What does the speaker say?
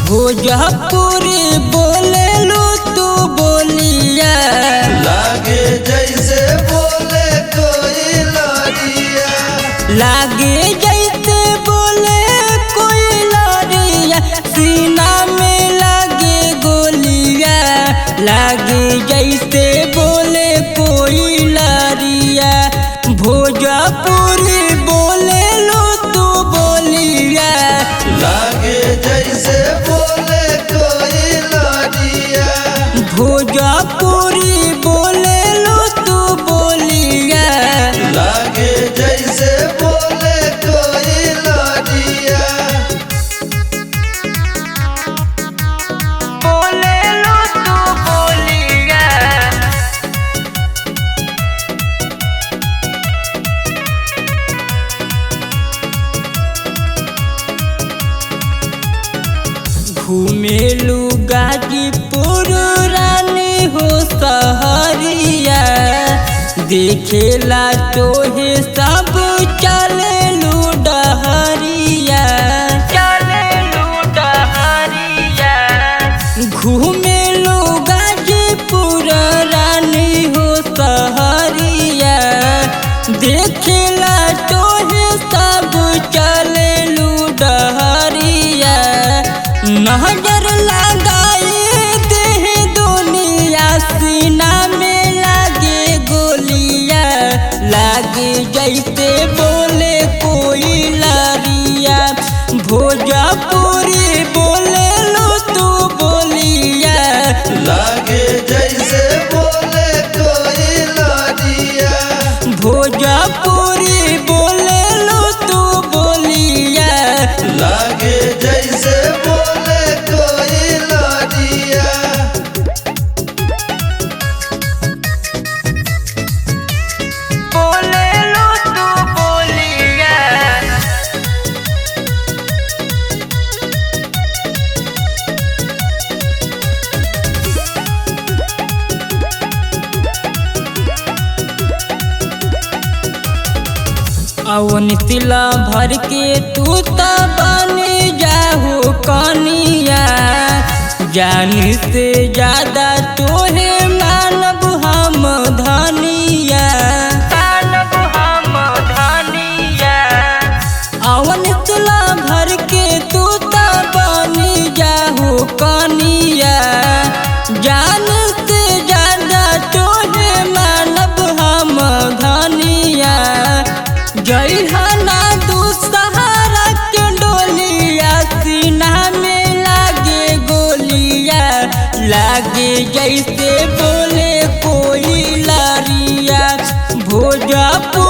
भोजपुरी बोले लो तू बोलिया, लागे जैसे बोले कोई लड़िया। लागे जैसे बोले कोई लड़िया, सीना में लागे गोलिया। लागे जैसे बोले कोई लड़िया, भोजपुरी बोले लो तू बोलिया। लागे जैसे बोले कोई लड़िया। भोजपुरी बोले लो तू बोलिया, लागे जैसे बोले कोई लड़िया। बोले लो तू बोलिया। घूमेलू गाजीपुर रानी हो सहरिया, देखेला तोहे सब चलेलू डहरिया, चलेलू डहरिया। घूमेलू गाजीपुर रानी हो सहरिया, देखेला तोहे सब चलेलू डहरिया। नजर लगाए देह दुनिया, सीना में लागे गोलिया। लागे जैसे बोले कोई लड़िया, भोजपुरी बोले लो तू बोलिया। लागे जैसे बोले कोई लड़िया। भोजपुरी बोले लो तू बोलिया। लागे जैसे बोले कोई लड़िया। बोले लो तू बोलिया। अवन तिला भर के तू त बने जाहो कनिया, जान से ज्यादा तोहे मानब हम धनिया, मानब हम धनिया। अवन तिला भर के तू त बने जाहो कनिया, जान से ज्यादा तोहे मानब हम धनिया। जयहना दूसहारा के डोलिया, सीना में लागे गोलिया। लागे जैसे बोले कोई लड़िया, भोजपुरी